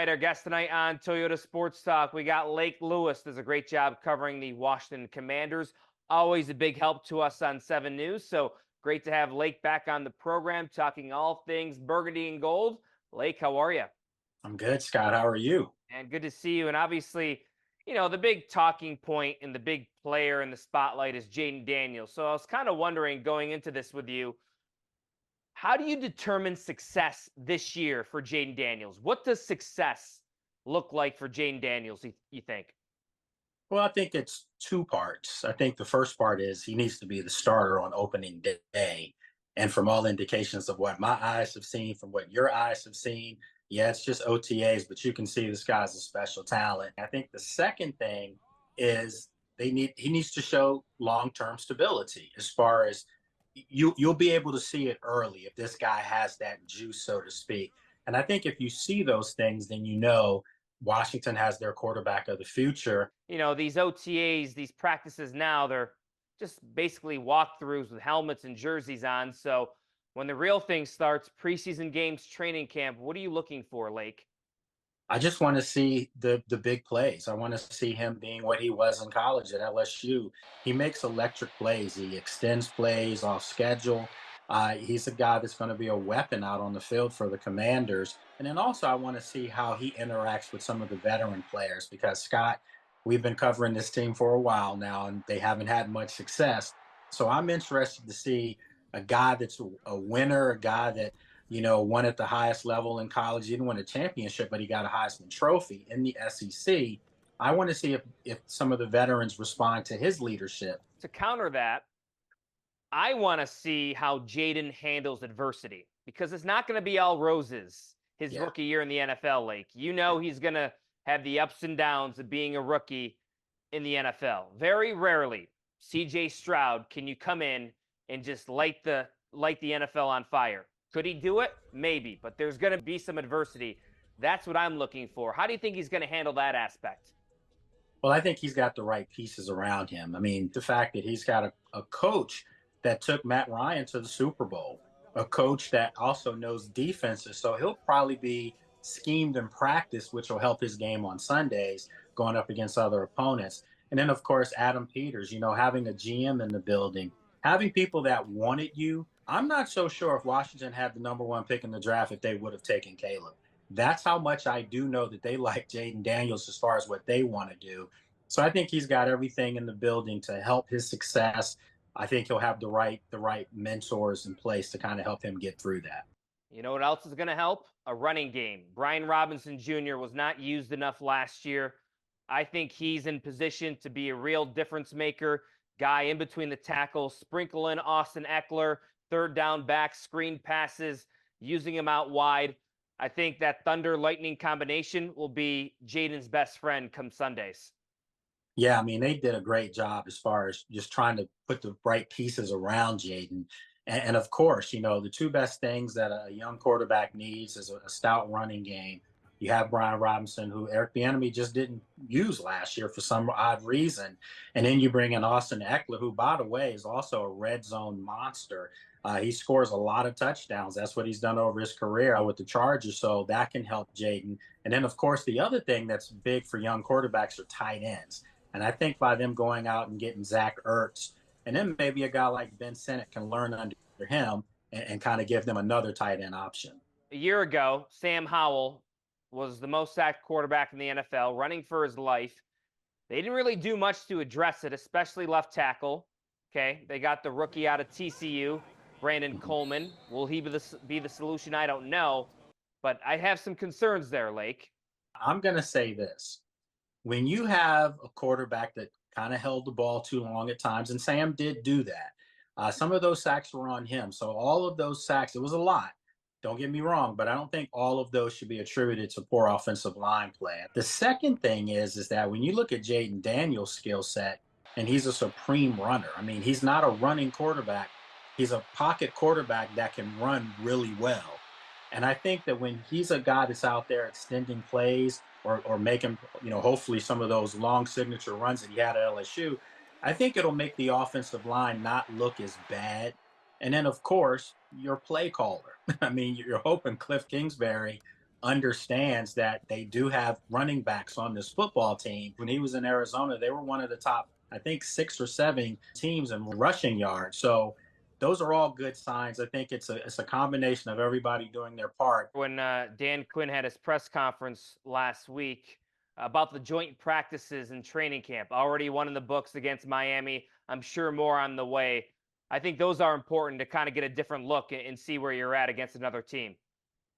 right, our guest tonight on Toyota Sports Talk, we got Lake Lewis. Does a great job covering the Washington Commanders. Always a big help to us on 7 News. So great to have Lake back on the program, talking all things burgundy and gold. Lake, how are you? I'm good, Scott. How are you? And good to see you. And obviously, the big talking point and the big player in the spotlight is Jayden Daniels. So I was kind of wondering going into this with you, how do you determine success this year for Jayden Daniels? What does success look like for Jayden Daniels, you think? Well, I think it's two parts. I think the first part is he needs to be the starter on opening day. And from all indications of what my eyes have seen, from what your eyes have seen, yeah, it's just OTAs, but you can see this guy's a special talent. I think the second thing is he needs to show long-term stability as far as you'll be able to see it early if this guy has that juice, so to speak. And I think if you see those things, then you know Washington has their quarterback of the future. These OTAs, these practices now, they're just basically walkthroughs with helmets and jerseys on. So when the real thing starts, preseason games, training camp, what are you looking for, Lake? I just want to see the big plays. I want to see him being what he was in college at LSU. He makes electric plays. He extends plays off schedule. He's a guy that's going to be a weapon out on the field for the Commanders. And then also, I want to see how he interacts with some of the veteran players because Scott, we've been covering this team for a while now, and they haven't had much success. So I'm interested to see a guy that's a winner, a guy that won at the highest level in college. He didn't win a championship, but he got a Heisman Trophy in the SEC. I want to see if some of the veterans respond to his leadership. To counter that, I want to see how Jayden handles adversity because it's not going to be all roses his Yeah. rookie year in the NFL, Lake. He's going to have the ups and downs of being a rookie in the NFL. Very rarely, CJ Stroud, can you come in and just light the NFL on fire? Could he do it? Maybe, but there's going to be some adversity. That's what I'm looking for. How do you think he's going to handle that aspect? Well, I think he's got the right pieces around him. I mean, the fact that he's got a coach that took Matt Ryan to the Super Bowl, a coach that also knows defenses. So he'll probably be schemed in practice, which will help his game on Sundays going up against other opponents. And then, of course, Adam Peters, having a GM in the building, having people that wanted you. I'm not so sure if Washington had the number one pick in the draft if they would have taken Caleb. That's how much I do know that they like Jayden Daniels as far as what they want to do. So I think he's got everything in the building to help his success. I think he'll have the right mentors in place to kind of help him get through that. You know what else is going to help? A running game. Brian Robinson Jr. was not used enough last year. I think he's in position to be a real difference maker, guy in between the tackles, sprinkle in Austin Eckler, third down back, screen passes, using him out wide. I think that Thunder Lightning combination will be Jayden's best friend come Sundays. Yeah, I mean, they did a great job as far as just trying to put the right pieces around Jayden. And of course, the two best things that a young quarterback needs is a stout running game. You have Brian Robinson, who Eric Bieniemy just didn't use last year for some odd reason. And then you bring in Austin Eckler, who, by the way, is also a red zone monster. He scores a lot of touchdowns. That's what he's done over his career with the Chargers. So that can help Jayden. And then, of course, the other thing that's big for young quarterbacks are tight ends. And I think by them going out and getting Zach Ertz, and then maybe a guy like Ben Sinnott can learn under him and kind of give them another tight end option. A year ago, Sam Howell was the most sacked quarterback in the NFL, running for his life. They didn't really do much to address it, especially left tackle. Okay, they got the rookie out of TCU, Brandon Coleman. Will he be the solution? I don't know, but I have some concerns there, Lake. I'm going to say this. When you have a quarterback that kind of held the ball too long at times, and Sam did do that, some of those sacks were on him. So all of those sacks, it was a lot. Don't get me wrong, but I don't think all of those should be attributed to poor offensive line play. The second thing is that when you look at Jayden Daniels' skill set, and he's a supreme runner. I mean, he's not a running quarterback. He's a pocket quarterback that can run really well. And I think that when he's a guy that's out there extending plays or making, hopefully some of those long signature runs that he had at LSU, I think it'll make the offensive line not look as bad. And then, of course, your play caller. I mean, you're hoping Cliff Kingsbury understands that they do have running backs on this football team. When he was in Arizona, they were one of the top, I think, 6 or 7 teams in rushing yards. So those are all good signs. I think it's a combination of everybody doing their part. When Dan Quinn had his press conference last week about the joint practices and training camp, already one in the books against Miami. I'm sure more on the way. I think those are important to kind of get a different look and see where you're at against another team.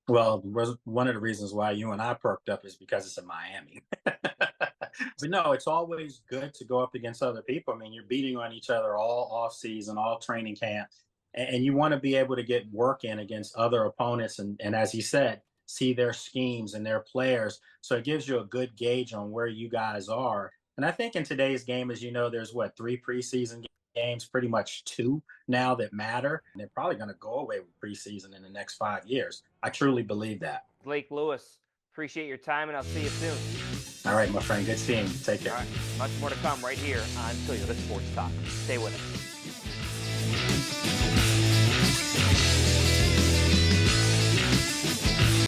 Well, one of the reasons why you and I perked up is because it's in Miami. But no, it's always good to go up against other people. I mean, you're beating on each other all off season, all training camp, and you want to be able to get work in against other opponents. And as he said, see their schemes and their players. So it gives you a good gauge on where you guys are. And I think in today's game, as you know, there's what, 3 preseason games, pretty much 2 now that matter. And they're probably going to go away with preseason in the next 5 years. I truly believe that. Blake Lewis, appreciate your time, and I'll see you soon. All right, my friend. Good seeing you. Take care. All right, much more to come right here on Toyota Sports Talk. Stay with us.